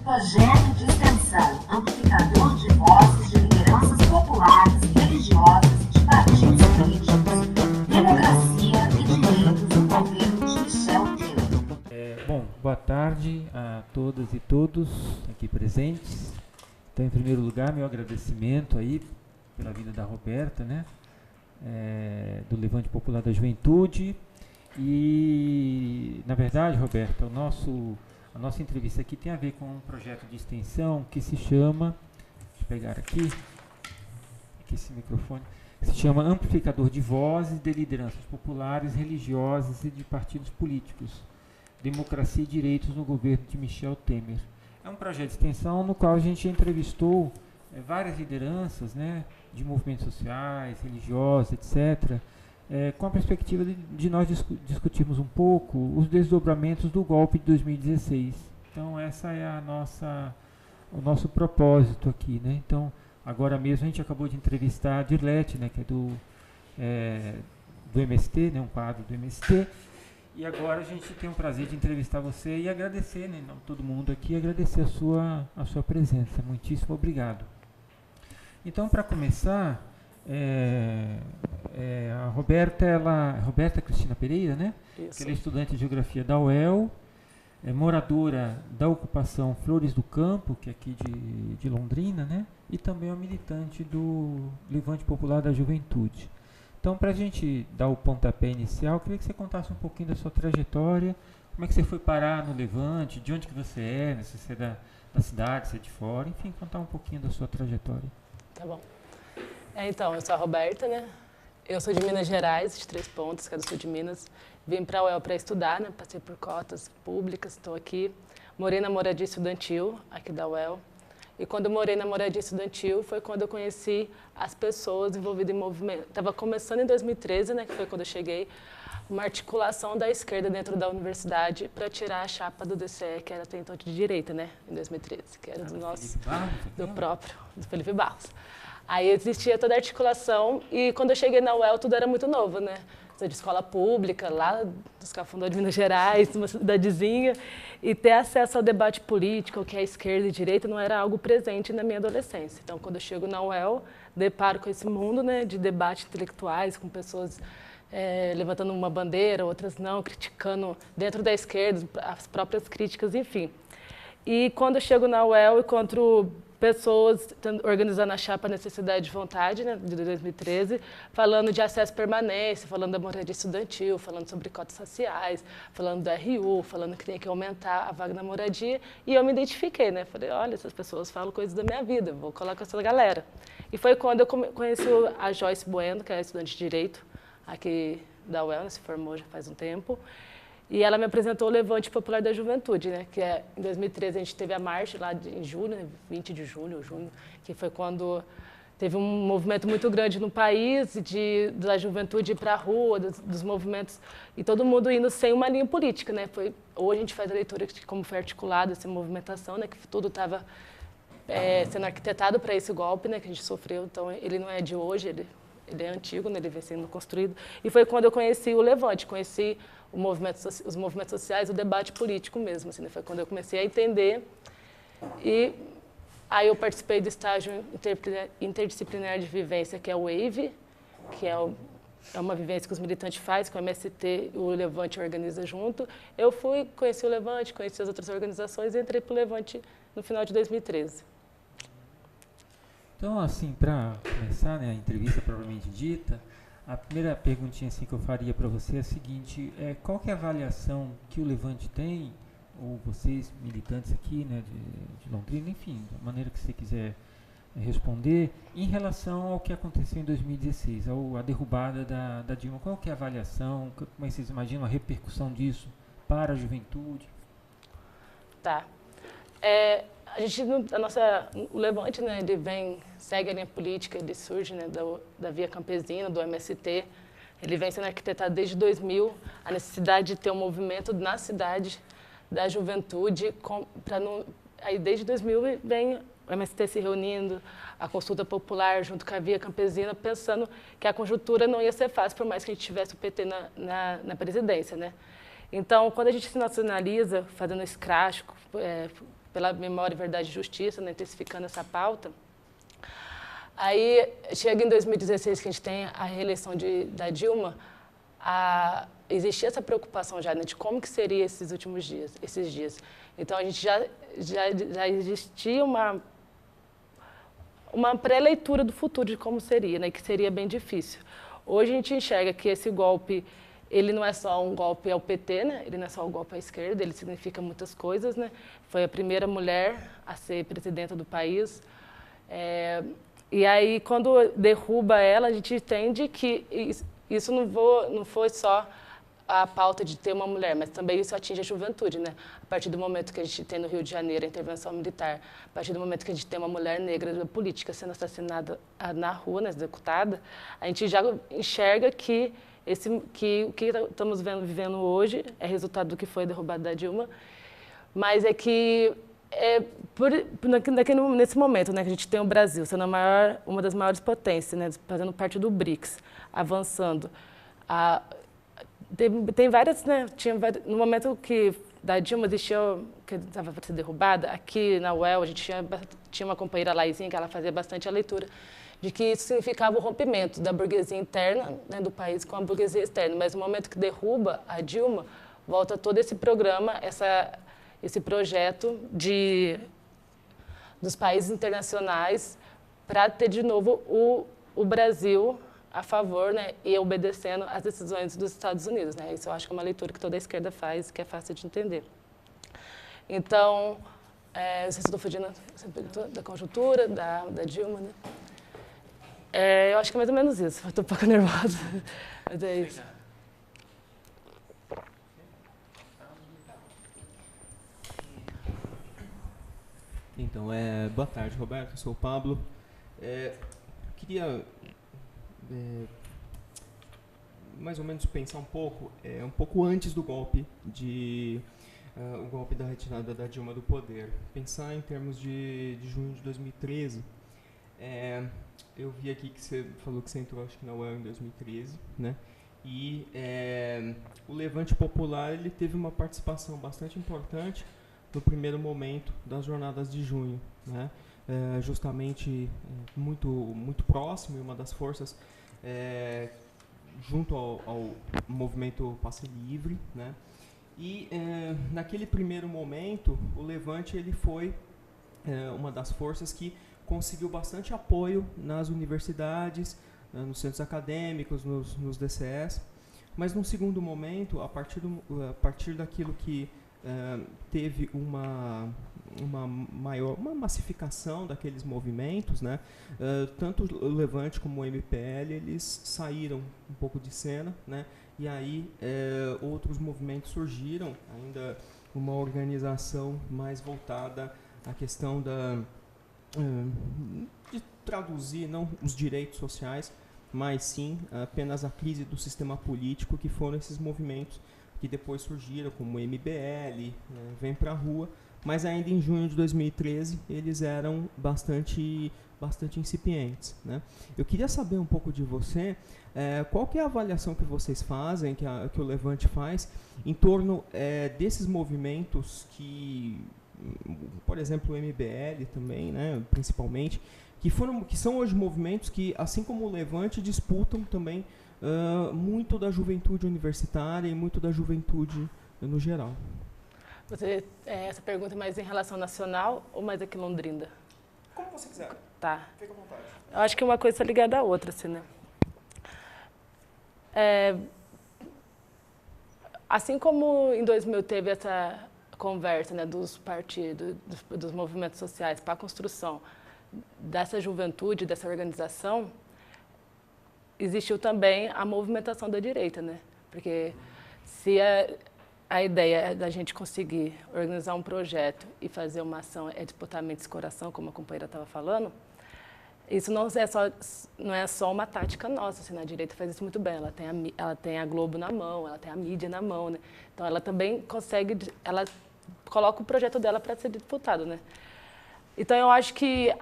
Projeto de extensão, amplificador de vozes de lideranças populares, religiosas e de partidos políticos, democracia e direitos do governo de Michel Temer. Bom, boa tarde a todas e todos aqui presentes. Então, em primeiro lugar, meu agradecimento aí pela vinda da Roberta, né, do Levante Popular da Juventude. E, na verdade, Roberta, a nossa entrevista aqui tem a ver com um projeto de extensão que se chama, deixa eu pegar aqui esse microfone, se chama Amplificador de Vozes de Lideranças Populares, Religiosas e de Partidos Políticos, Democracia e Direitos no Governo de Michel Temer. É um projeto de extensão no qual a gente entrevistou várias lideranças, né, de movimentos sociais, religiosos, etc., com a perspectiva de nós discutirmos um pouco os desdobramentos do golpe de 2016. Então, essa é o nosso propósito aqui, né? Então, agora mesmo a gente acabou de entrevistar a Dirlete, né, que é do MST, né, um quadro do MST, e agora a gente tem o prazer de entrevistar você e agradecer, né, todo mundo aqui, agradecer a sua presença. Muitíssimo obrigado. Então, para começar, a Roberta Cristina Pereira, né? Isso. Ela é estudante de Geografia da UEL, é moradora da ocupação Flores do Campo, que é aqui de Londrina, né? E também é uma militante do Levante Popular da Juventude. Então, para a gente dar o pontapé inicial, eu queria que você contasse um pouquinho da sua trajetória, como é que você foi parar no Levante, de onde que você é, né? Se você é da cidade, se é de fora, enfim, contar um pouquinho da sua trajetória. Tá bom. Então, eu sou a Roberta, né? Eu sou de Minas Gerais, de Três Pontos, que é do sul de Minas. Vim para a UEL para estudar, né? Passei por cotas públicas, estou aqui. Morei na moradia estudantil, aqui da UEL. E quando eu morei na moradia estudantil, foi quando eu conheci as pessoas envolvidas em movimento. Estava começando em 2013, né? Que foi quando eu cheguei. Uma articulação da esquerda dentro da universidade para tirar a chapa do DCE, que era até então de direita, né? Em 2013, que era do nosso, do Felipe Barros. Aí existia toda a articulação e quando eu cheguei na UEL tudo era muito novo, né? Sou de escola pública, lá dos Cafundó de Minas Gerais, uma cidadezinha, e ter acesso ao debate político, o que é esquerda e direita, não era algo presente na minha adolescência. Então, quando eu chego na UEL, deparo com esse mundo, né, de debates intelectuais, com pessoas levantando uma bandeira, outras não, criticando dentro da esquerda, as próprias críticas, enfim. E quando eu chego na UEL, encontro pessoas organizando a chapa Necessidade de Vontade, né, de 2013, falando de acesso à permanência, falando da moradia estudantil, falando sobre cotas raciais, falando do RU, falando que tem que aumentar a vaga na moradia. E eu me identifiquei, né? Falei, olha, essas pessoas falam coisas da minha vida, vou colocar essa galera. E foi quando eu conheci a Joyce Bueno, que é estudante de Direito, aqui da UEL, se formou já faz um tempo. E ela me apresentou o Levante Popular da Juventude, né? Que em 2013 a gente teve a marcha lá em julho, né? 20 de julho, que foi quando teve um movimento muito grande no país da juventude ir para a rua, dos movimentos, e todo mundo indo sem uma linha política, né? Hoje a gente faz a leitura de como foi articulada essa movimentação, né? Que tudo estava sendo arquitetado para esse golpe, né? Que a gente sofreu, então ele não é de hoje, ele é antigo, né? Ele vem sendo construído. E foi quando eu conheci o Levante, conheci os movimentos sociais, o debate político mesmo. Assim, né? Foi quando eu comecei a entender. E aí eu participei do estágio interdisciplinar de vivência, que é o WAVE, que é uma vivência que os militantes fazem, que o MST e o Levante organiza junto. Eu fui, conheci o Levante, conheci as outras organizações e entrei para o Levante no final de 2013. Então, assim, para começar, né, a entrevista propriamente dita, a primeira perguntinha assim, que eu faria para você é a seguinte, qual que é a avaliação que o Levante tem, ou vocês, militantes aqui, né, de Londrina, enfim, da maneira que você quiser responder, em relação ao que aconteceu em 2016, a derrubada da Dilma? Qual que é a avaliação, como é que vocês imaginam a repercussão disso para a juventude? Tá. O Levante, né, ele segue a linha política, ele surge, né, da Via Campesina, do MST. Ele vem sendo arquitetado desde 2000, a necessidade de ter um movimento na cidade da juventude. Aí desde 2000 vem o MST se reunindo, a consulta popular junto com a Via Campesina, pensando que a conjuntura não ia ser fácil, por mais que a gente tivesse o PT na presidência, né? Então, quando a gente se nacionaliza, fazendo escracho, pela memória, verdade e justiça, né, intensificando essa pauta. Aí, chega em 2016, que a gente tem a reeleição da Dilma, existia essa preocupação já, né, de como que seria esses dias. Então, a gente já existia uma pré-leitura do futuro de como seria, né, que seria bem difícil. Hoje a gente enxerga que esse golpe, ele não é só um golpe ao PT, né, ele não é só um golpe à esquerda, ele significa muitas coisas, né. Foi a primeira mulher a ser presidenta do país. E aí, quando derruba ela, a gente entende que isso não foi só a pauta de ter uma mulher, mas também isso atinge a juventude, né? A partir do momento que a gente tem no Rio de Janeiro a intervenção militar, a partir do momento que a gente tem uma mulher negra da política sendo assassinada na rua, né, executada, a gente já enxerga que o que estamos vivendo hoje é resultado do que foi derrubado da Dilma, mas é que nesse momento, né, que a gente tem o Brasil sendo uma das maiores potências, né, fazendo parte do BRICS, avançando. Tem várias, né, no momento que da Dilma existia, que estava para ser derrubada, aqui na UEL a gente tinha uma companheira, Laizinha, que ela fazia bastante a leitura, de que isso significava o rompimento da burguesia interna, né, do país com a burguesia externa. Mas no momento que derruba a Dilma, volta todo esse programa, esse projeto dos países internacionais para ter de novo o Brasil a favor, né, e obedecendo às decisões dos Estados Unidos, né? Isso eu acho que é uma leitura que toda a esquerda faz, que é fácil de entender. Então, não sei se estou fugindo da conjuntura, da Dilma, né? Eu acho que é mais ou menos isso. Estou um pouco nervosa, mas é isso. Então, boa tarde, Roberto. Eu sou o Pablo. Queria mais ou menos pensar um pouco antes do golpe o golpe da retirada da Dilma do poder. Pensar em termos de junho de 2013. Eu vi aqui que você falou que você entrou, acho que na UEL em 2013, né? E o Levante Popular ele teve uma participação bastante importante no primeiro momento das jornadas de junho, né? Justamente muito próximo, e uma das forças junto ao movimento Passe Livre, né? E naquele primeiro momento o Levante ele foi uma das forças que conseguiu bastante apoio nas universidades, nos centros acadêmicos, nos DCS, mas num segundo momento, a partir daquilo que teve uma massificação daqueles movimentos, né? Tanto o Levante como o MPL, eles saíram um pouco de cena, né? E aí outros movimentos surgiram, ainda uma organização mais voltada à questão de traduzir não os direitos sociais, mas sim apenas a crise do sistema político, que foram esses movimentos que depois surgiram, como o MBL, Vem Pra Rua, mas ainda em junho de 2013 eles eram bastante incipientes, né? Eu queria saber um pouco de você, qual que é a avaliação que vocês fazem, que o Levante faz, em torno desses movimentos que, por exemplo, o MBL também, né, principalmente, que são hoje movimentos que, assim como o Levante, disputam também muito da juventude universitária e muito da juventude no geral. Essa pergunta é mais em relação nacional ou mais aqui em Londrina? Como você quiser. Tá. Fica à vontade. Eu acho que uma coisa está ligada à outra, assim, né? Assim como em 2000 teve essa conversa, né, dos partidos, dos movimentos sociais para a construção dessa juventude, dessa organização, existiu também a movimentação da direita, né? Porque se a ideia é da gente conseguir organizar um projeto e fazer uma ação disputar mente e coração, como a companheira estava falando, isso não é só uma tática nossa, assim, a direita faz isso muito bem, ela tem a Globo na mão, ela tem a mídia na mão, né? Então ela também ela coloca o projeto dela para ser disputado, né? Então eu acho que,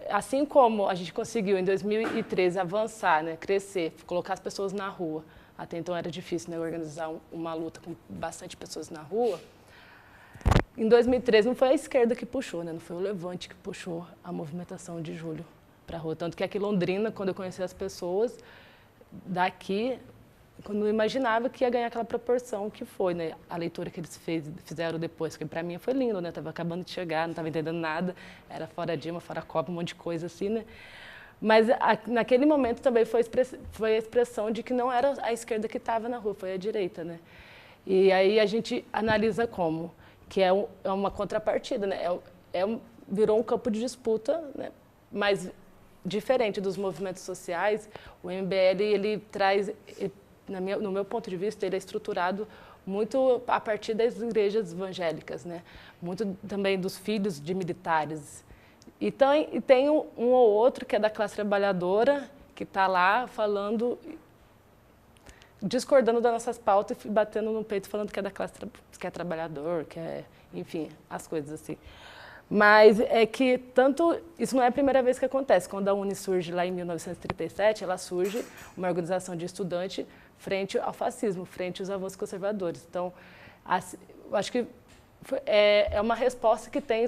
assim como a gente conseguiu em 2013 avançar, né, crescer, colocar as pessoas na rua, até então era difícil, né, organizar uma luta com bastante pessoas na rua, em 2013 não foi a esquerda que puxou, né? Não foi o Levante que puxou a movimentação de julho para a rua. Tanto que aqui em Londrina, quando eu conheci as pessoas daqui, quando eu imaginava que ia ganhar aquela proporção que foi, né? A leitura que eles fizeram depois, que para mim foi lindo, né? Estava acabando de chegar, não estava entendendo nada, era fora Dilma, fora Copa, um monte de coisa assim, né? Mas naquele momento também foi a expressão de que não era a esquerda que estava na rua, foi a direita, né? E aí a gente analisa como, que é uma contrapartida, né? Virou um campo de disputa, né? Mas diferente dos movimentos sociais, o MBL ele traz, no meu ponto de vista, ele é estruturado muito a partir das igrejas evangélicas, né? Muito também dos filhos de militares. E tem um ou outro que é da classe trabalhadora, que está lá falando, discordando das nossas pautas e batendo no peito, falando que é da classe que é trabalhador, que é, enfim, as coisas assim. Mas é que isso não é a primeira vez que acontece. Quando a UNE surge lá em 1937, ela surge uma organização de estudante frente ao fascismo, frente aos avanços conservadores. Então, eu acho que é uma resposta que tem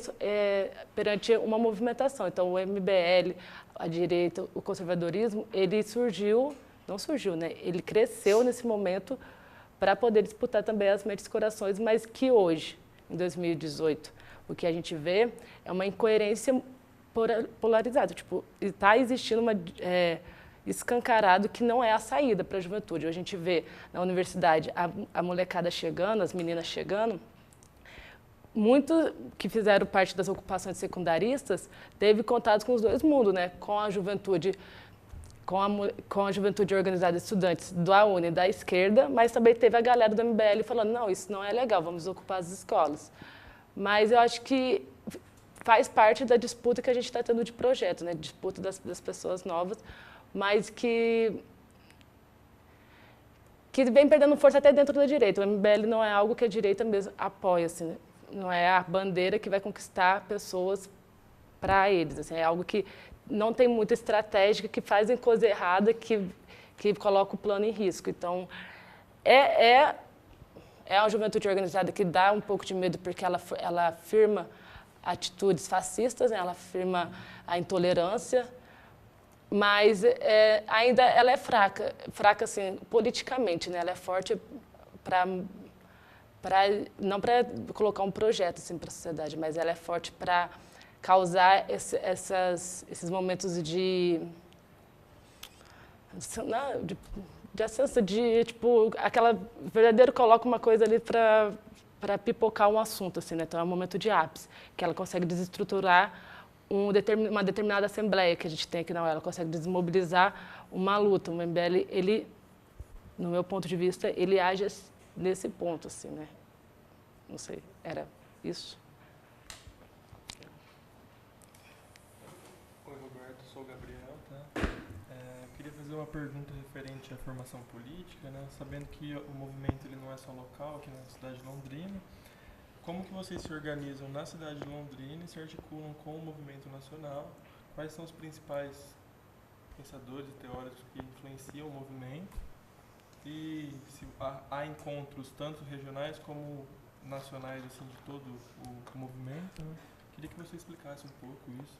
perante uma movimentação. Então, o MBL, a direita, o conservadorismo, ele não surgiu, né? Ele cresceu nesse momento para poder disputar também as mentes e corações, mas que hoje, em 2018, o que a gente vê é uma incoerência polarizada. Tipo, está existindo escancarado que não é a saída para a juventude. A gente vê na universidade a molecada chegando, as meninas chegando. Muitos que fizeram parte das ocupações secundaristas teve contato com os dois mundos, né? Com a juventude, com a juventude organizada de estudantes da UNE, da esquerda, mas também teve a galera do MBL falando, não, isso não é legal, vamos ocupar as escolas. Mas eu acho que faz parte da disputa que a gente está tendo de projeto, né? Disputa das pessoas novas, mas que vem perdendo força até dentro da direita. O MBL não é algo que a direita mesmo apoia, assim, né? Não é a bandeira que vai conquistar pessoas para eles. Assim, é algo que não tem muita estratégia, que fazem coisa errada, que coloca o plano em risco. Então, é uma juventude organizada que dá um pouco de medo, porque ela afirma atitudes fascistas, né? Ela afirma a intolerância, mas ainda ela é fraca assim, politicamente, né? Ela é forte não para colocar um projeto assim, para a sociedade, mas ela é forte para causar esses momentos de ascenso, tipo, aquela verdadeiro coloca uma coisa ali para pipocar um assunto, assim, né? Então é um momento de ápice, que ela consegue desestruturar uma determinada assembleia que a gente tem aqui na UEL, ela consegue desmobilizar uma luta. O MBL, ele, no meu ponto de vista, ele age nesse ponto, assim, né? Não sei, era isso? Oi, Roberto, sou o Gabriel, tá? Eu queria fazer uma pergunta referente à formação política, né? Sabendo que o movimento ele não é só local, aqui na cidade de Londrina, como que vocês se organizam na cidade de Londrina e se articulam com o movimento nacional? Quais são os principais pensadores e teóricos que influenciam o movimento? E se há encontros tanto regionais como nacionais assim, de todo o movimento, né? Queria que você explicasse um pouco isso.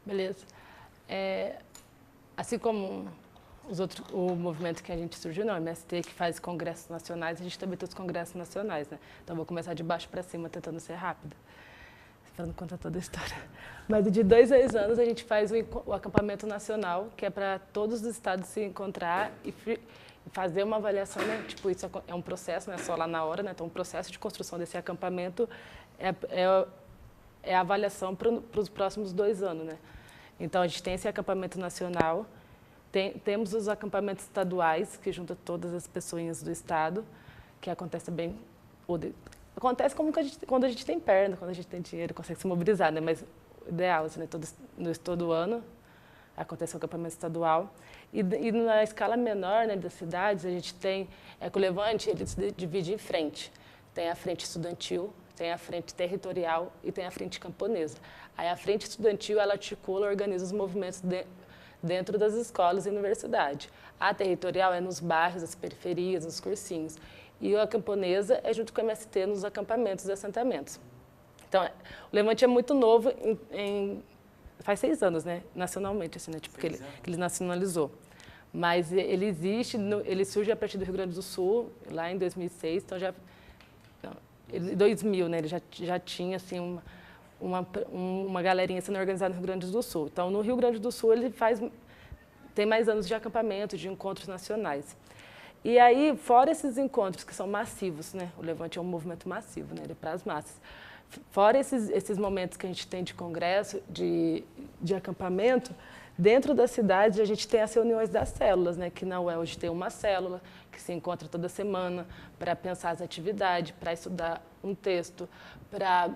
Beleza. Assim como o movimento que a gente surgiu, não, o MST, que faz congressos nacionais, a gente também tem os congressos nacionais, né? Então, vou começar de baixo para cima, tentando ser rápida, para não contar toda a história. Mas de 2 a 2 anos, a gente faz o acampamento nacional, que é para todos os estados se encontrar e fazer uma avaliação, né? Tipo, isso é um processo, não é só lá na hora, né? Então, o processo de construção desse acampamento é a avaliação para os próximos 2 anos, né? Então, a gente tem esse acampamento nacional, temos os acampamentos estaduais, que junta todas as pessoinhas do estado, que acontece bem... Acontece como quando a gente tem perna, quando a gente tem dinheiro, consegue se mobilizar, né? Mas o ideal, assim, né? Todo ano acontece o acampamento estadual. E na escala menor, né, das cidades, a gente tem... que o Levante, ele se divide em frente. Tem a frente estudantil, tem a frente territorial e tem a frente camponesa. Aí a frente estudantil, ela articula, organiza os movimentos dentro das escolas e universidades. A territorial é nos bairros, nas periferias, nos cursinhos. e a camponesa é junto com a MST nos acampamentos e assentamentos. Então, o Levante é muito novo, faz 6 anos, né, nacionalmente, assim, né, tipo, que ele nacionalizou. Mas ele existe, ele surge a partir do Rio Grande do Sul, lá em 2006, então em 2000, né, ele já tinha, assim, uma galerinha sendo organizada no Rio Grande do Sul. Então, no Rio Grande do Sul, ele tem mais anos de acampamento, de encontros nacionais. E aí, fora esses encontros que são massivos, né, o Levante é um movimento massivo, né, ele é para as massas. Fora esses momentos que a gente tem de congresso, de acampamento, dentro da cidade a gente tem as reuniões das células, né? Que na UEL a gente tem uma célula que se encontra toda semana para pensar as atividades, para estudar um texto, para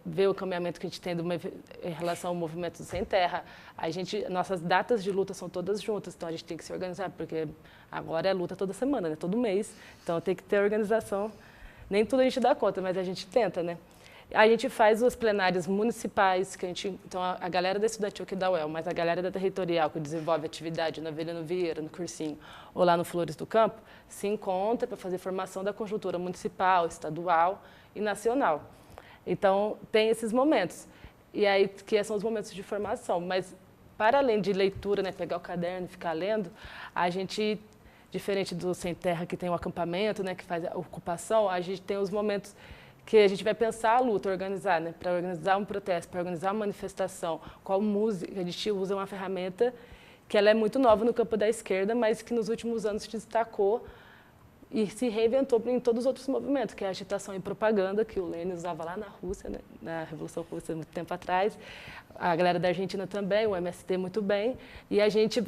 ver o caminhamento que a gente tem em relação ao movimento sem terra. Nossas datas de luta são todas juntas, então a gente tem que se organizar, porque agora é luta toda semana, né? Todo mês, então tem que ter organização. Nem tudo a gente dá conta, mas a gente tenta, né? A gente faz os plenários municipais, então a galera da estudantil aqui da UEL, mas a galera da territorial que desenvolve atividade na Avelino Vieira, no Cursinho, ou lá no Flores do Campo, se encontra para fazer formação da conjuntura municipal, estadual e nacional. Então, tem esses momentos, e aí que são os momentos de formação, mas para além de leitura, né, pegar o caderno e ficar lendo, a gente, diferente do Sem Terra, que tem o acampamento, né, que faz a ocupação, a gente tem os momentos que a gente vai pensar a luta, organizar, né, para organizar um protesto, para organizar uma manifestação, qual música, a gente usa uma ferramenta que ela é muito nova no campo da esquerda, mas que nos últimos anos se destacou e se reinventou em todos os outros movimentos, que é a agitação e propaganda, que o Lenin usava lá na Rússia, né, na Revolução Russa, muito tempo atrás. A galera da Argentina também, o MST muito bem. E a gente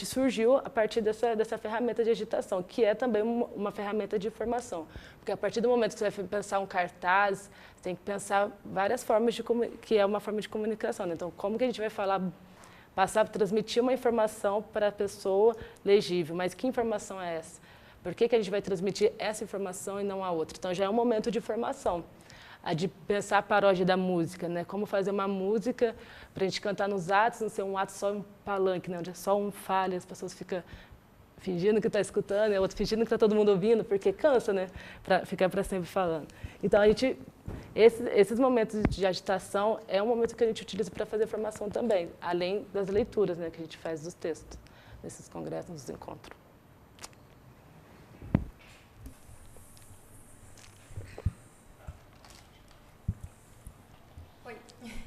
surgiu a partir dessa ferramenta de agitação, que é também uma ferramenta de informação. Porque a partir do momento que você vai pensar um cartaz, você tem que pensar várias formas que é uma forma de comunicação, né? Então, como que a gente vai transmitir uma informação para a pessoa legível? Mas que informação é essa? Por que a gente vai transmitir essa informação e não a outra? Então, já é um momento de formação. A de pensar a paródia da música, né? Como fazer uma música para a gente cantar nos atos, não ser um ato só um palanque, né? Onde é só um fale, as pessoas ficam fingindo que está escutando, e o outro fingindo que está todo mundo ouvindo, porque cansa, né? Para ficar para sempre falando. Então, esses momentos de agitação é um momento que a gente utiliza para fazer formação também, além das leituras, né? Que a gente faz dos textos, nesses congressos, nos encontros.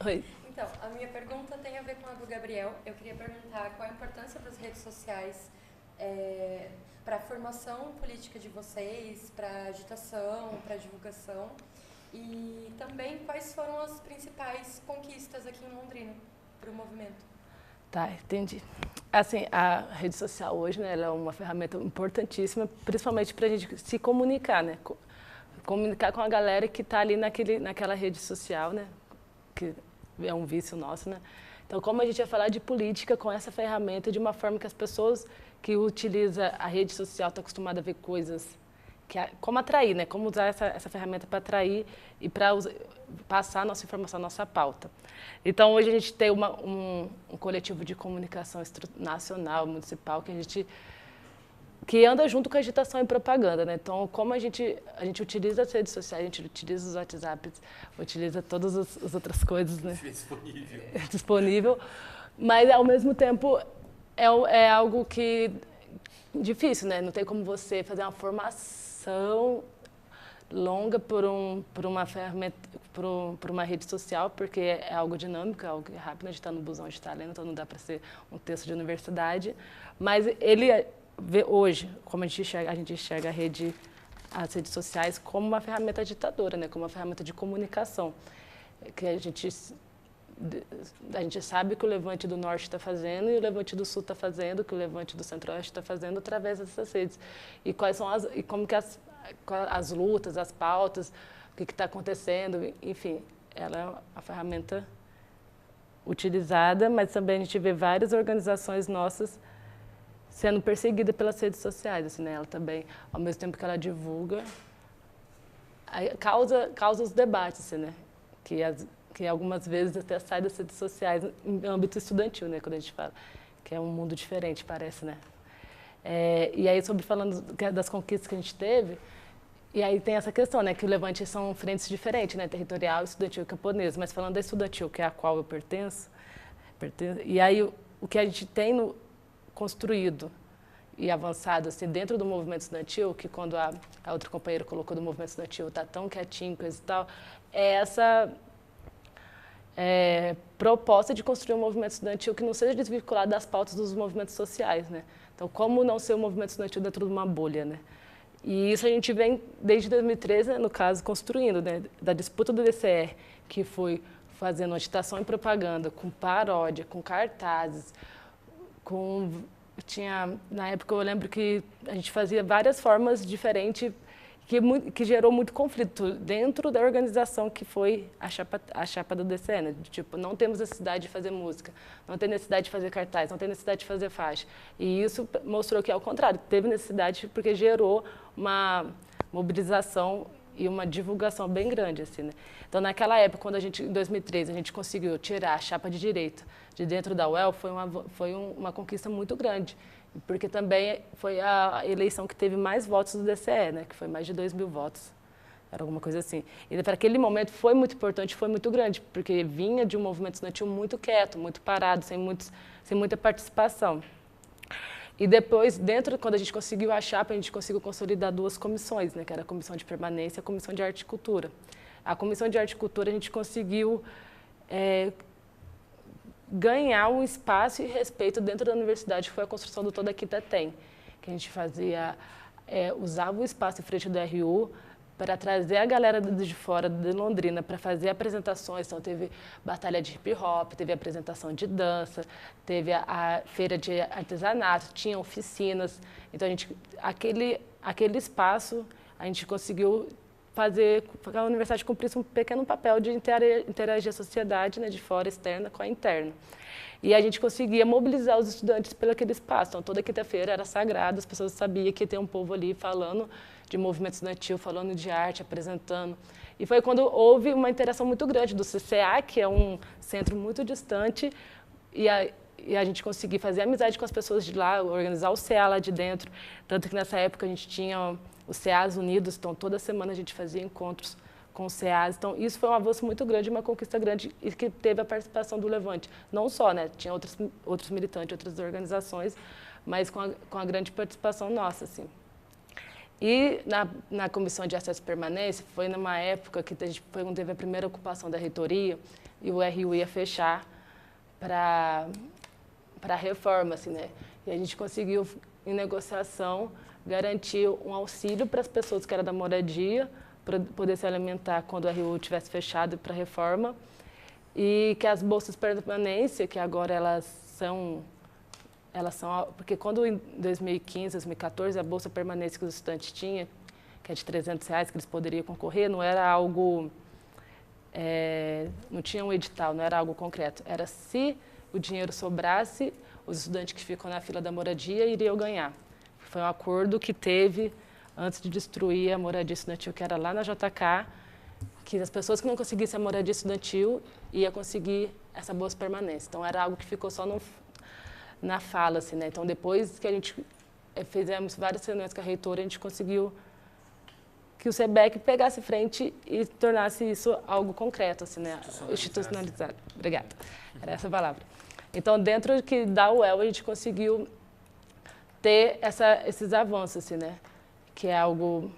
Oi. Então, a minha pergunta tem a ver com a do Gabriel. Eu queria perguntar qual a importância das redes sociais para a formação política de vocês, para a agitação, para a divulgação, e também quais foram as principais conquistas aqui em Londrina para o movimento. Tá, entendi. Assim, a rede social hoje, né, ela é uma ferramenta importantíssima, principalmente para a gente se comunicar, né? Comunicar com a galera que está ali naquela rede social, né? Que é um vício nosso, né? Então, como a gente vai falar de política com essa ferramenta de uma forma que as pessoas que utilizam a rede social estão acostumadas a ver coisas, como atrair, né? Como usar essa ferramenta para atrair e para passar a nossa informação, a nossa pauta. Então, hoje a gente tem um coletivo de comunicação nacional, municipal, que anda junto com a agitação e propaganda, né? Então, como a gente utiliza as redes sociais, a gente utiliza os WhatsApps, utiliza todas as outras coisas, né? Disponível. Mas, ao mesmo tempo, é algo que difícil, né? Não tem como você fazer uma formação longa por uma ferramenta, por uma rede social, porque é algo dinâmico, é algo rápido, a gente está no busão, a gente está lendo, então não dá para ser um texto de universidade. Mas hoje, como a gente enxerga as redes sociais como uma ferramenta agitadora, né? Como uma ferramenta de comunicação, que a gente sabe que o Levante do Norte está fazendo e o Levante do Sul está fazendo, que o Levante do Centro-Oeste está fazendo através dessas redes. E como que as lutas, as pautas, o que está acontecendo, enfim, ela é uma ferramenta utilizada, mas também a gente vê várias organizações nossas sendo perseguida pelas redes sociais, assim, né? Ela também, ao mesmo tempo que ela divulga, causa os debates, assim, né? Que algumas vezes até sai das redes sociais em âmbito estudantil, né? Quando a gente fala que é um mundo diferente, parece, né? E aí, falando das conquistas que a gente teve, e aí tem essa questão, né, que o Levante são frentes diferentes, né, territorial, estudantil e camponesa, mas falando da estudantil, que é a qual eu pertenço, e aí o que a gente tem construído e avançado assim, dentro do movimento estudantil, que quando a outra companheira colocou do movimento estudantil, está tão quietinho, coisa e tal, é essa proposta de construir um movimento estudantil que não seja desvinculado das pautas dos movimentos sociais, né? Então, como não ser um movimento estudantil dentro de uma bolha, né? E isso a gente vem, desde 2013, né, no caso, construindo, né? Da disputa do DCE, que foi fazendo agitação e propaganda, com paródia, com cartazes, na época eu lembro que a gente fazia várias formas diferentes que gerou muito conflito dentro da organização que foi a chapa do DCE, né? Tipo, não temos necessidade de fazer música, não tem necessidade de fazer cartaz, não tem necessidade de fazer faixa. E isso mostrou que, ao contrário, teve necessidade porque gerou uma mobilização e uma divulgação bem grande, assim, né? Então, naquela época, quando em 2013, a gente conseguiu tirar a chapa de direita de dentro da UEL, foi uma conquista muito grande, porque também foi a eleição que teve mais votos do DCE, né? Que foi mais de 2.000 votos, era alguma coisa assim. E para aquele momento foi muito importante, foi muito grande, porque vinha de um movimento estudantil muito quieto, muito parado, sem muita participação. E depois, quando a gente conseguiu a chapa, a gente conseguiu consolidar 2 comissões, né, que era a Comissão de Permanência e a Comissão de Arte e Cultura. A Comissão de Arte e Cultura, a gente conseguiu ganhar um espaço e respeito dentro da universidade, que foi a construção do Toda Quinta Tem, que a gente usava o espaço em frente do RU para trazer a galera de fora de Londrina para fazer apresentações. Então, teve batalha de hip hop, teve apresentação de dança, teve a feira de artesanato, tinha oficinas. Então, aquele espaço, a gente conseguiu fazer que a universidade cumprisse um pequeno papel de interagir a sociedade, né, de fora, externa, com a interna. E a gente conseguia mobilizar os estudantes pelo aquele espaço. Então, toda quinta-feira era sagrado, as pessoas sabiam que ia ter um povo ali falando de movimento estudantil, falando de arte, apresentando. E foi quando houve uma interação muito grande do CCA, que é um centro muito distante, e a gente conseguiu fazer amizade com as pessoas de lá, organizar o CA lá de dentro. Tanto que nessa época a gente tinha os CAs unidos, então toda semana a gente fazia encontros com os CAs. Então isso foi um avanço muito grande, uma conquista grande, e que teve a participação do Levante. Não só, né? Tinha outros militantes, outras organizações, mas com a grande participação nossa, assim. E na Comissão de Acesso e Permanência, foi numa época que foi quando teve a primeira ocupação da reitoria e o RU ia fechar para reforma, assim, né? E a gente conseguiu, em negociação, garantir um auxílio para as pessoas que eram da moradia, para poder se alimentar quando o RU tivesse fechado para reforma, e que as bolsas permanência, que agora elas são, porque quando em 2015, 2014, a bolsa permanência que os estudantes tinham, que é de R$300, que eles poderiam concorrer, não era algo, não tinha um edital, não era algo concreto. Era se o dinheiro sobrasse, os estudantes que ficam na fila da moradia iriam ganhar. Foi um acordo que teve antes de destruir a moradia estudantil, que era lá na JK, que as pessoas que não conseguissem a moradia estudantil iam conseguir essa bolsa permanência. Então, era algo que ficou só na fala, assim, né? Então, depois que a gente fizemos várias reuniões com a reitora, a gente conseguiu que o SEBEC pegasse frente e tornasse isso algo concreto, assim, né? Institucionalizado. Obrigada. Era essa a palavra. Então, dentro da UEL, a gente conseguiu ter esses avanços, assim, né? Que é algo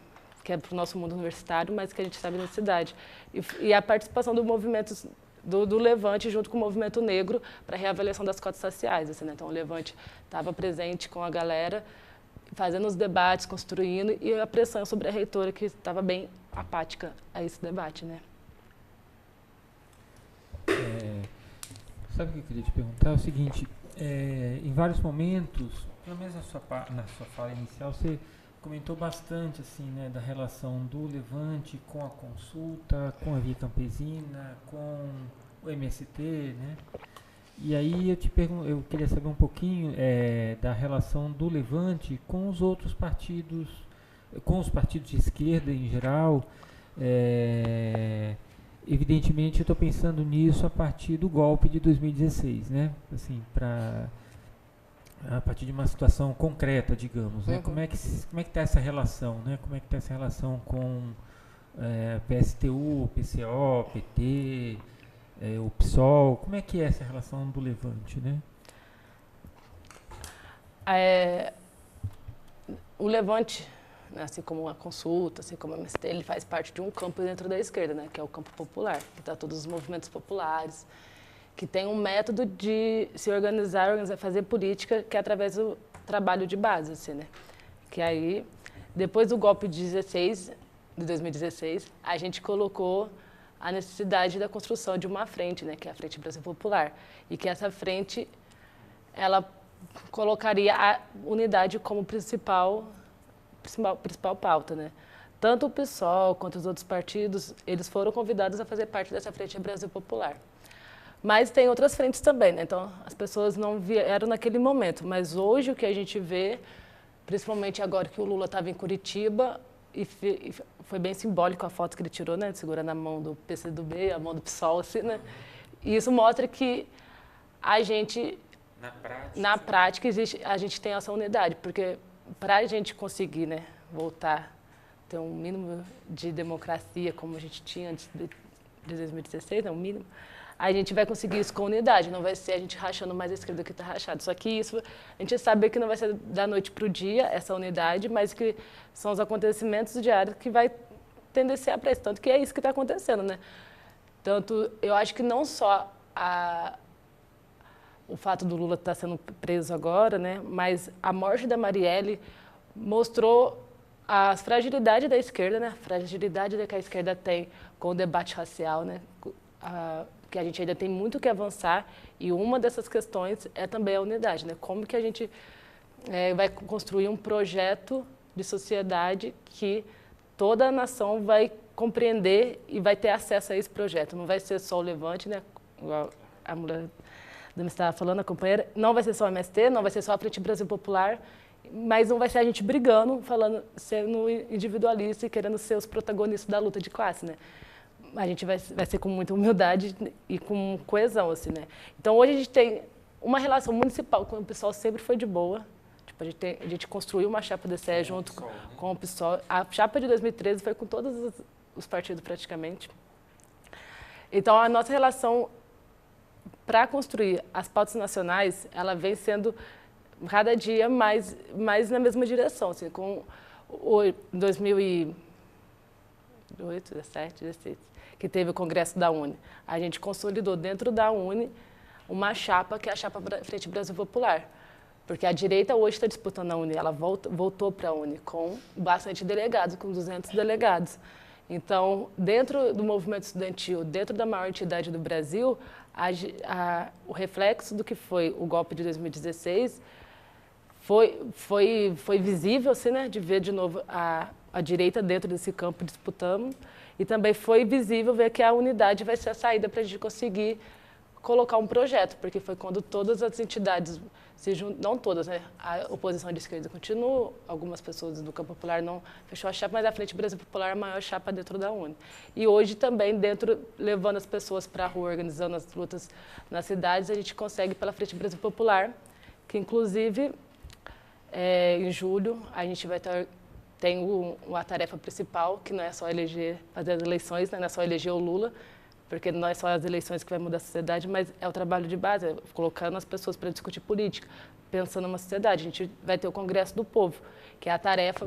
que é para o nosso mundo universitário, mas que a gente sabe na cidade. E a participação do movimento do Levante junto com o movimento negro para a reavaliação das cotas sociais, assim, né? Então, o Levante estava presente com a galera, fazendo os debates, construindo, e a pressão sobre a reitora, que estava bem apática a esse debate, né? Sabe o que eu queria te perguntar? É o seguinte, em vários momentos, pelo menos na sua fala inicial, você comentou bastante, assim, né, da relação do Levante com a consulta, com a Via Campesina, com o MST, né? E aí eu queria saber um pouquinho da relação do Levante com os outros partidos, com os partidos de esquerda em geral. Evidentemente, eu estou pensando nisso a partir do golpe de 2016, né? Assim, a partir de uma situação concreta, digamos, né? Uhum. Como é que está essa relação, né? Como é que está essa relação com PSTU, PCO, PT, o PSOL? Como é que é essa relação do Levante, né? O Levante, né, assim como a Consulta, assim como a MST, ele faz parte de um campo dentro da esquerda, né, que é o campo popular, que está todos os movimentos populares, que tem um método de se organizar, fazer política, que é através do trabalho de base, assim, né? Que aí, depois do golpe de 2016, a gente colocou a necessidade da construção de uma frente, né, que é a Frente Brasil Popular, e que essa frente, ela colocaria a unidade como principal pauta, né? Tanto o PSOL quanto os outros partidos, eles foram convidados a fazer parte dessa Frente Brasil Popular. Mas tem outras frentes também, né? Então, as pessoas não vieram naquele momento. Mas hoje o que a gente vê, principalmente agora que o Lula estava em Curitiba, e foi bem simbólico a foto que ele tirou, né? Segurando a mão do PCdoB, a mão do PSOL, assim, né? E isso mostra que a gente, na prática a gente tem essa unidade. Porque para a gente conseguir, né, voltar, ter um mínimo de democracia como a gente tinha antes de 2016, né, um mínimo, a gente vai conseguir isso com unidade, não vai ser a gente rachando mais a esquerda que está rachado. Só que isso, a gente sabe que não vai ser da noite para o dia, essa unidade, mas que são os acontecimentos diários que vai tendenciar para isso. Tanto que é isso que está acontecendo, né? Tanto, eu acho que não só o fato do Lula estar sendo preso agora, né, mas a morte da Marielle mostrou a fragilidade da esquerda, né, a fragilidade que a esquerda tem com o debate racial, né, que a gente ainda tem muito que avançar, e uma dessas questões é também a unidade, né? Como que a gente vai construir um projeto de sociedade que toda a nação vai compreender e vai ter acesso a esse projeto. Não vai ser só o Levante, né? Igual a mulher da MST estava falando, a companheira, não vai ser só a MST, não vai ser só a Frente Brasil Popular, mas não vai ser a gente brigando, sendo individualista e querendo ser os protagonistas da luta de classe, né? A gente vai ser com muita humildade e com coesão, assim, né? Então, hoje a gente tem uma relação municipal com o PSOL, sempre foi de boa. Tipo, a gente construiu uma chapa DCE junto com o PSOL. A chapa de 2013 foi com todos os partidos, praticamente. Então, a nossa relação para construir as pautas nacionais, ela vem sendo cada dia mais na mesma direção, assim, com o 2018, 17, 16, que teve o Congresso da UNE. A gente consolidou dentro da UNE uma chapa, que é a chapa Frente Brasil Popular, porque a direita hoje está disputando a UNE, ela voltou para a UNE com bastante delegados, com 200 delegados. Então, dentro do movimento estudantil, dentro da maior entidade do Brasil, o reflexo do que foi o golpe de 2016 foi visível, assim, né, de ver de novo a direita dentro desse campo disputando, e também foi visível ver que a unidade vai ser a saída para a gente conseguir colocar um projeto, porque foi quando todas as entidades se juntam, não todas, né? A oposição de esquerda continua, algumas pessoas do campo popular não fechou a chapa, mas a Frente Brasil Popular é a maior chapa dentro da UNE. E hoje também, levando as pessoas para a rua, organizando as lutas nas cidades, a gente consegue pela Frente Brasil Popular, que inclusive em julho a gente vai tem uma tarefa principal, que não é só fazer as eleições, né? Não é só eleger o Lula, porque não é só as eleições que vai mudar a sociedade, mas é o trabalho de base, colocando as pessoas para discutir política, pensando numa sociedade. A gente vai ter o Congresso do Povo, que é a tarefa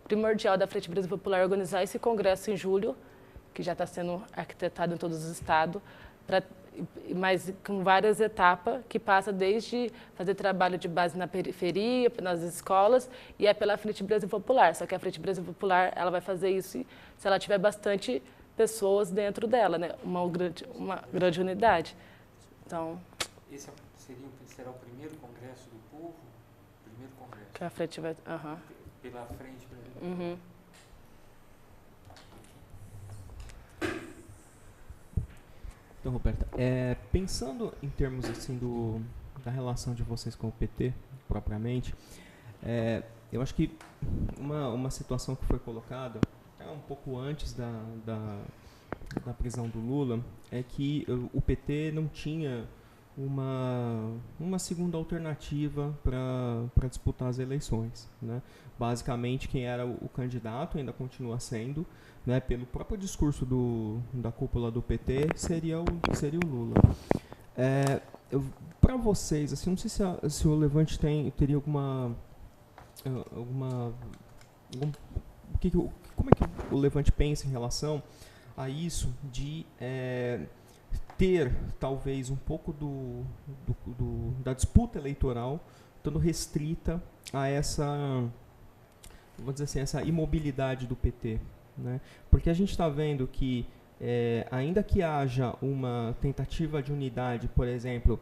primordial da Frente Brasil Popular, organizar esse congresso em julho, que já está sendo arquitetado em todos os estados, mas com várias etapas, que passa desde fazer trabalho de base na periferia, nas escolas, e é pela Frente Brasil Popular. Só que a Frente Brasil Popular, ela vai fazer isso se ela tiver bastante pessoas dentro dela, né? Uma grande unidade. Então, esse será o primeiro congresso do povo? Primeiro congresso. Que a frente vai... Pela frente. Uhum. Então, Roberta, pensando em termos assim da relação de vocês com o PT, propriamente, eu acho que uma situação que foi colocada um pouco antes da prisão do Lula é que o PT não tinha uma segunda alternativa para disputar as eleições, né? Basicamente, quem era o candidato ainda continua sendo, né, pelo próprio discurso da cúpula do PT, seria o Lula. Para vocês, assim, não sei se o Levante teria como é que o Levante pensa em relação a isso de ter talvez um pouco da disputa eleitoral estando restrita a essa, vou dizer assim, essa imobilidade do PT, né? Porque a gente está vendo que ainda que haja uma tentativa de unidade, por exemplo,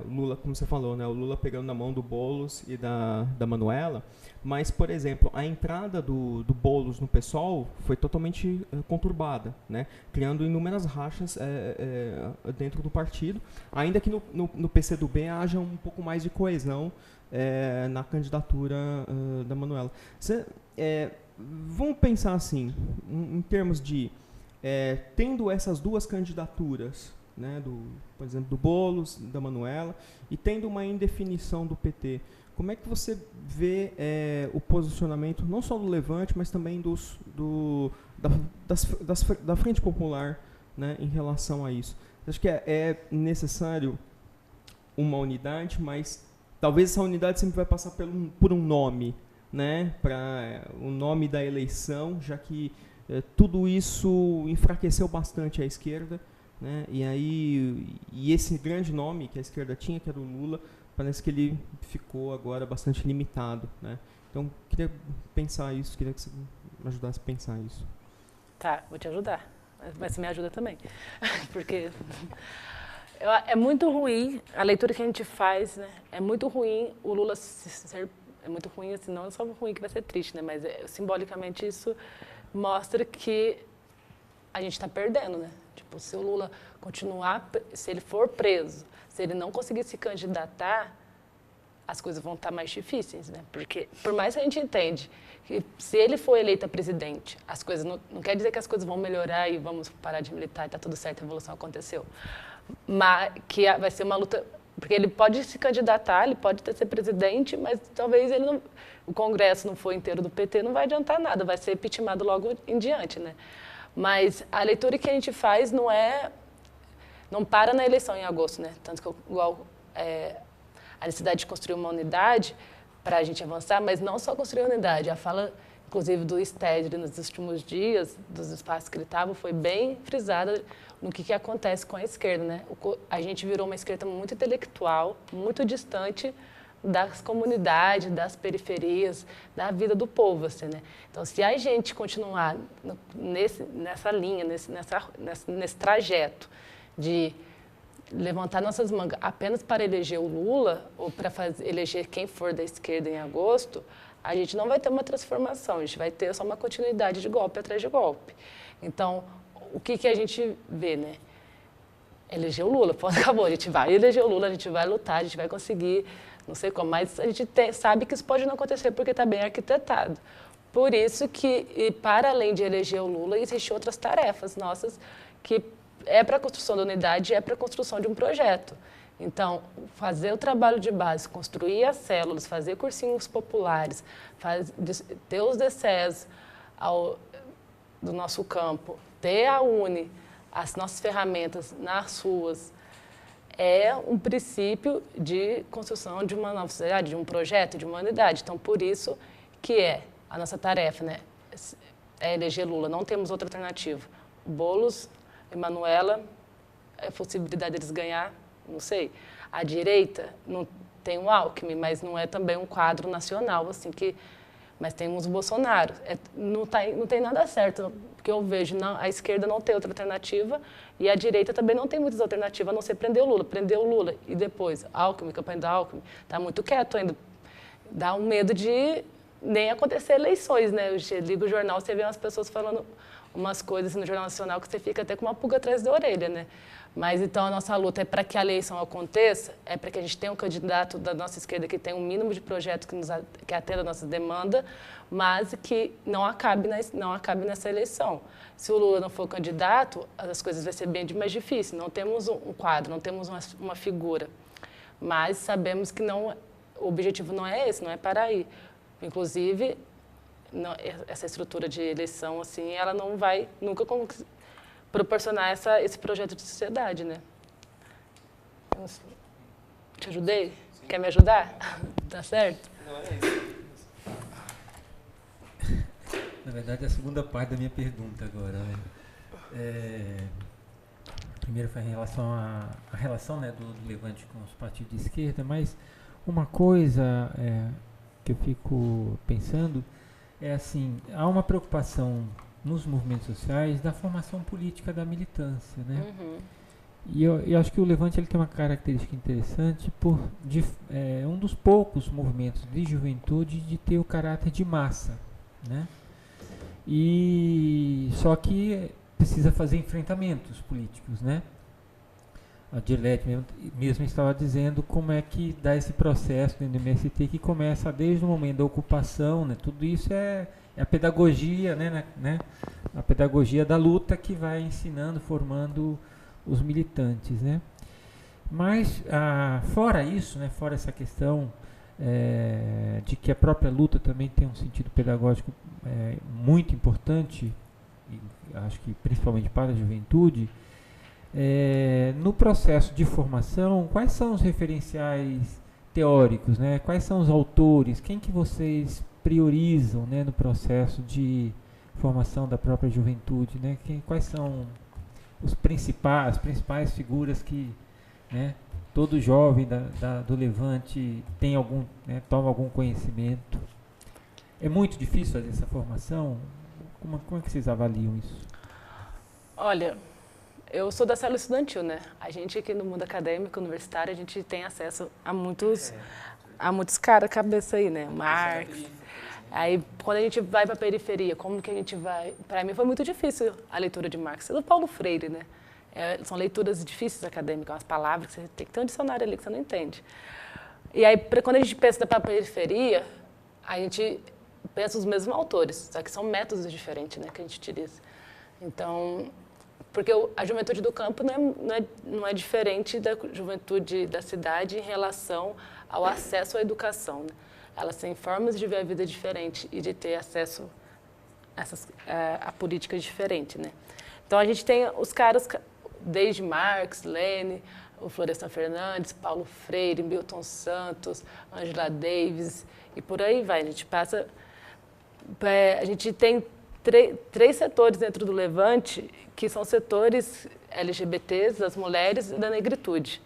Lula, como você falou, né, o Lula pegando na mão do Boulos e da Manuela, mas, por exemplo, a entrada do Boulos no PSOL foi totalmente conturbada, né, criando inúmeras rachas dentro do partido, ainda que no PCdoB haja um pouco mais de coesão na candidatura da Manuela. Vamos pensar assim, em termos de tendo essas duas candidaturas, né, por exemplo, do Boulos, da Manuela, e tendo uma indefinição do PT, como é que você vê o posicionamento, não só do Levante, mas também da Frente Popular, né, em relação a isso? Acho que é necessário uma unidade, mas talvez essa unidade sempre vai passar por um nome, né, para o nome da eleição, já que tudo isso enfraqueceu bastante a esquerda, né? E esse grande nome que a esquerda tinha, que era o Lula, parece que ele ficou agora bastante limitado, né? Então, queria pensar isso, queria que você me ajudasse a pensar isso. Tá, vou te ajudar, mas você me ajuda também, porque é muito ruim, a leitura que a gente faz, né? É muito ruim o Lula ser, é muito ruim, assim, não é só ruim que vai ser triste, né? Mas simbolicamente isso mostra que a gente está perdendo, né? Tipo, se o Lula continuar, se ele for preso, se ele não conseguir se candidatar, as coisas vão estar mais difíceis, né? Porque, por mais que a gente entende que se ele for eleito a presidente, as coisas não quer dizer que as coisas vão melhorar e vamos parar de militar e está tudo certo, a revolução aconteceu. Mas que vai ser uma luta, porque ele pode se candidatar, ele pode ser presidente, mas talvez o Congresso não for inteiro do PT, não vai adiantar nada, vai ser impeachmentado logo em diante, né? Mas a leitura que a gente faz não para na eleição em agosto, né? Tanto que a necessidade de construir uma unidade para a gente avançar, mas não só construir unidade. A fala, inclusive, do Stedley nos últimos dias, dos espaços que ele estava, foi bem frisada no que acontece com a esquerda, né? A gente virou uma esquerda muito intelectual, muito distante das comunidades, das periferias, da vida do povo, assim, né? Então, se a gente continuar nessa linha, nesse trajeto de levantar nossas mangas apenas para eleger o Lula ou para eleger quem for da esquerda em agosto, a gente não vai ter uma transformação, a gente vai ter só uma continuidade de golpe atrás de golpe. Então, o que a gente vê, né? Eleger o Lula, pronto, acabou, a gente vai eleger o Lula, a gente vai lutar, a gente vai conseguir, não sei como, mas a gente sabe que isso pode não acontecer porque está bem arquitetado. Por isso que, para além de eleger o Lula, existem outras tarefas nossas que é para a construção da unidade, é para a construção de um projeto. Então, fazer o trabalho de base, construir as células, fazer cursinhos populares, ter os DCEs do nosso campo, ter a UNE, as nossas ferramentas nas ruas, é um princípio de construção de uma nova sociedade, de um projeto, de uma unidade. Então, por isso que a nossa tarefa, né, é eleger Lula. Não temos outra alternativa. Boulos e Manuela, a possibilidade deles ganhar, não sei. A direita não tem o Alckmin, mas não é também um quadro nacional, assim, mas tem uns Bolsonaro. Não tem nada certo, porque eu vejo a esquerda não tem outra alternativa e a direita também não tem muitas alternativas, a não ser prender o Lula. Prender o Lula e depois Alckmin, campanha do Alckmin, está muito quieto ainda. Dá um medo de nem acontecer eleições, né? Eu ligo o jornal, você vê umas pessoas falando umas coisas no Jornal Nacional que você fica até com uma pulga atrás da orelha, né? Mas então a nossa luta é para que a eleição aconteça, é para que a gente tenha um candidato da nossa esquerda que tenha um mínimo de projetos que atenda a nossa demanda, mas que não acabe nessa eleição. Se o Lula não for candidato, as coisas vão ser bem mais difíceis. Não temos um quadro, não temos uma figura. Mas sabemos que o objetivo não é esse, não é parar aí. Inclusive, essa estrutura de eleição, assim, ela não vai nunca proporcionar esse projeto de sociedade, né? Te ajudei? Sim. Quer me ajudar? Tá certo? Não, é isso. Na verdade, é a segunda parte da minha pergunta agora. Né? Primeiro foi em relação à relação, né, do Levante com os partidos de esquerda, mas uma coisa que eu fico pensando é assim, há uma preocupação nos movimentos sociais da formação política da militância, né? Uhum. E eu acho que o Levante ele tem uma característica interessante um dos poucos movimentos de juventude de ter o caráter de massa, né? E só que precisa fazer enfrentamentos políticos, né? A Dilete mesmo estava dizendo como é que dá esse processo dentro do MST que começa desde o momento da ocupação, né? Tudo isso é a pedagogia, né? A pedagogia da luta que vai ensinando, formando os militantes, né? Mas fora isso, né? Fora essa questão de que a própria luta também tem um sentido pedagógico muito importante, e acho que principalmente para a juventude. No processo de formação, quais são os referenciais teóricos, né? Quais são os autores? Quem que vocês priorizam, né, no processo de formação da própria juventude, né? Quais são as principais figuras que, né, todo jovem do Levante tem toma algum conhecimento? É muito difícil fazer essa formação? Como é que vocês avaliam isso? Olha, eu sou da célula estudantil, né? A gente aqui no mundo acadêmico, universitário, a gente tem acesso a muitos caras cabeça aí, né? Marx. Aí, quando a gente vai para a periferia, como que a gente vai? Para mim foi muito difícil a leitura de Marx. É do Paulo Freire, né? São leituras difíceis acadêmicas, umas palavras que você tem que ter um dicionário ali que você não entende. E aí, quando a gente pensa para a periferia, a gente pensa os mesmos autores, só que são métodos diferentes, né, que a gente utiliza. Então, porque a juventude do campo não é diferente da juventude da cidade em relação ao acesso à educação, né? Elas têm formas de ver a vida diferente e de ter acesso a políticas diferentes, né? Então, a gente tem os caras, desde Marx, Lênin, o Florestan Fernandes, Paulo Freire, Milton Santos, Angela Davis, e por aí vai. A gente tem três setores dentro do Levante, que são setores LGBTs, das mulheres e da negritude.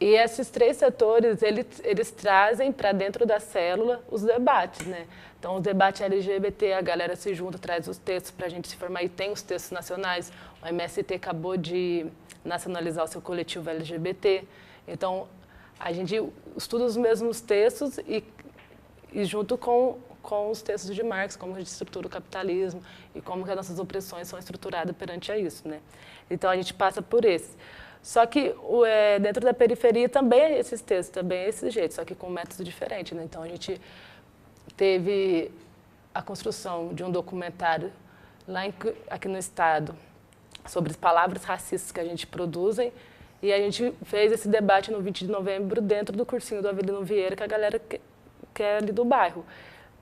E esses três setores, eles trazem para dentro da célula os debates, né? Então, o debate LGBT, a galera se junta, traz os textos para a gente se formar, e tem os textos nacionais. O MST acabou de nacionalizar o seu coletivo LGBT. Então, a gente estuda os mesmos textos e junto com os textos de Marx, como a gente estrutura o capitalismo e como que as nossas opressões são estruturadas perante a isso, né? Então, a gente passa por esse. Só que dentro da periferia também é esses textos, também é esse jeito, só que com métodos diferentes, né? Então, a gente teve a construção de um documentário aqui no estado sobre as palavras racistas que a gente produzem, e a gente fez esse debate no 20 de novembro dentro do cursinho do Avelino Vieira, que a galera quer ali do bairro,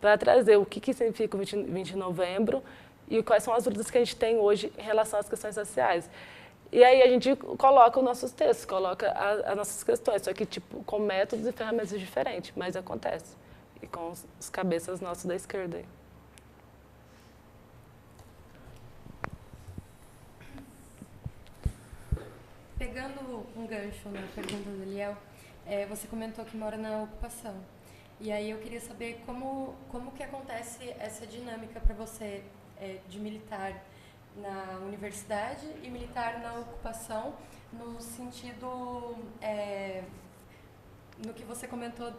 para trazer o que significa o 20 de novembro e quais são as lutas que a gente tem hoje em relação às questões sociais. E aí a gente coloca os nossos textos, coloca as nossas questões, só que tipo, com métodos e ferramentas diferentes, mas acontece. E com os cabeças nossos da esquerda aí. Pegando um gancho na pergunta do Eliel, você comentou que mora na ocupação. E aí eu queria saber como que acontece essa dinâmica para você de militar na universidade e militar na ocupação, no sentido, no que você comentou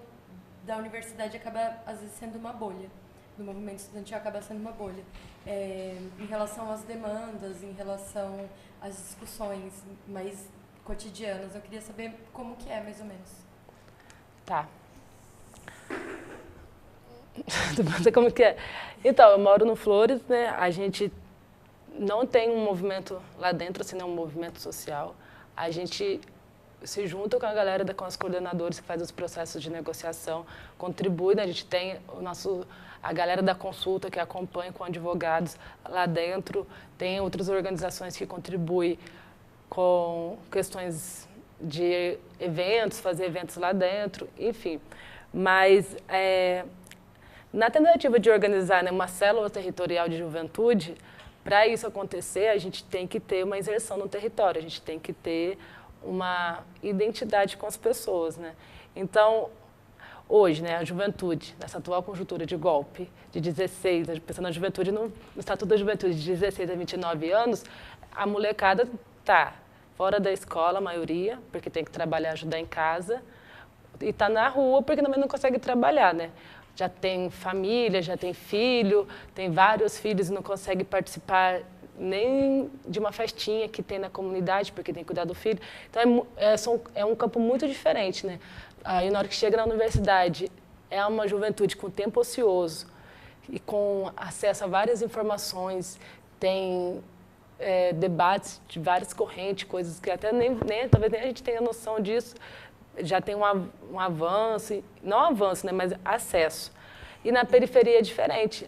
da universidade acaba às vezes sendo uma bolha. do movimento estudantil acaba sendo uma bolha. Em relação às demandas, em relação às discussões mais cotidianas, eu queria saber como que é, mais ou menos. Tá. Como que é? Então, eu moro no Flores, né? A gente não tem um movimento lá dentro, assim, não um movimento social. A gente se junta com a galera, com os coordenadores que fazem os processos de negociação, contribui, né? A gente tem a galera da consulta que acompanha com advogados lá dentro, tem outras organizações que contribuem com questões de eventos, fazer eventos lá dentro, enfim. Mas, na tentativa de organizar, né, uma célula territorial de juventude, para isso acontecer, a gente tem que ter uma inserção no território, a gente tem que ter uma identidade com as pessoas, né? Então, hoje, né, a juventude, nessa atual conjuntura de golpe, de 16, pensando na juventude, no Estatuto da Juventude, de 16 a 29 anos, a molecada está fora da escola, a maioria, porque tem que trabalhar, ajudar em casa, e está na rua porque também não consegue trabalhar, né? Já tem família, já tem filho, tem vários filhos e não consegue participar nem de uma festinha que tem na comunidade, porque tem que cuidar do filho. Então, é um campo muito diferente, né? Aí, na hora que chega na universidade, é uma juventude com tempo ocioso e com acesso a várias informações, tem debates de várias correntes, coisas que até talvez nem a gente tenha noção disso, já tem um avanço, não avanço, né, mas acesso. E na periferia é diferente,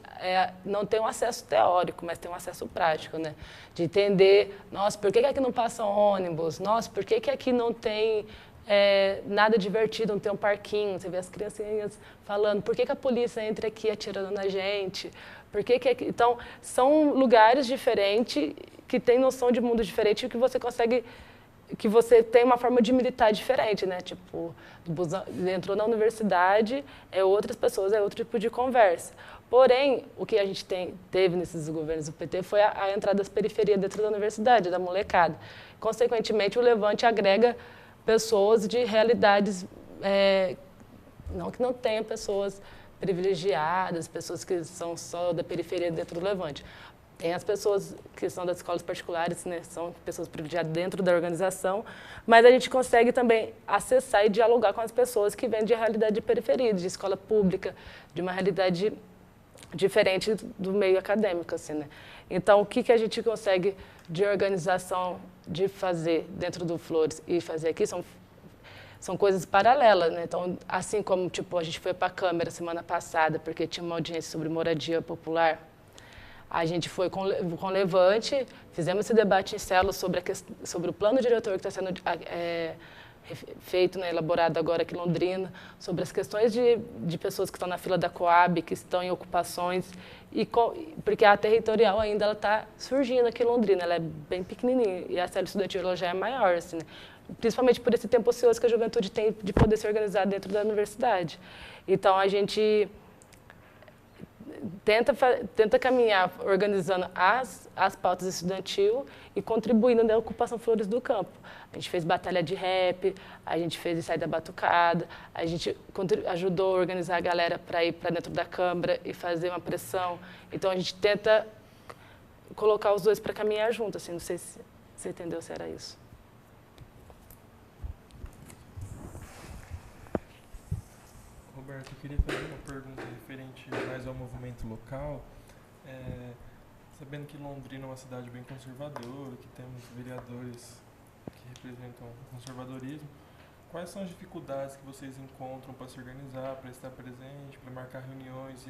não tem um acesso teórico, mas tem um acesso prático, né? De entender, nossa, por que aqui não passam ônibus? Nossa, por que aqui não tem nada divertido, não tem um parquinho? Você vê as criancinhas falando, por que a polícia entra aqui atirando na gente? Por que aqui? Então, são lugares diferentes, que têm noção de mundo diferente, que você consegue... que você tem uma forma de militar diferente, né? Tipo, entrou na universidade, outras pessoas, é outro tipo de conversa. Porém, o que a gente teve nesses governos do PT foi a entrada das periferias dentro da universidade, da molecada. Consequentemente, o Levante agrega pessoas de realidades, não que não tenha pessoas privilegiadas, pessoas que são só da periferia dentro do Levante. Tem as pessoas que são das escolas particulares, né, são pessoas privilegiadas dentro da organização, mas a gente consegue também acessar e dialogar com as pessoas que vêm de realidade de periferia, de escola pública, de uma realidade diferente do meio acadêmico, assim, né? Então, o que a gente consegue de organização de fazer dentro do Flores e fazer aqui são coisas paralelas, né? Então, assim como tipo, a gente foi para a Câmara semana passada, porque tinha uma audiência sobre moradia popular, a gente foi com o Levante, fizemos esse debate em célula sobre o plano diretor que está sendo feito, né, elaborado agora aqui em Londrina, sobre as questões de pessoas que estão na fila da Coab, que estão em ocupações, porque a territorial ainda está surgindo aqui em Londrina, ela é bem pequenininha, e a célula estudantil ela já é maior, assim, né? Principalmente por esse tempo ocioso que a juventude tem de poder se organizar dentro da universidade. Então, a gente tenta caminhar organizando as pautas estudantil e contribuindo na ocupação Flores do Campo. A gente fez batalha de rap, a gente fez ensaio da batucada, a gente ajudou a organizar a galera para ir para dentro da Câmara e fazer uma pressão. Então, a gente tenta colocar os dois para caminhar junto, assim, não sei se você entendeu se era isso. Roberto, eu queria fazer uma pergunta referente mais ao movimento local. Sabendo que Londrina é uma cidade bem conservadora, que temos vereadores que representam o conservadorismo, quais são as dificuldades que vocês encontram para se organizar, para estar presente, para marcar reuniões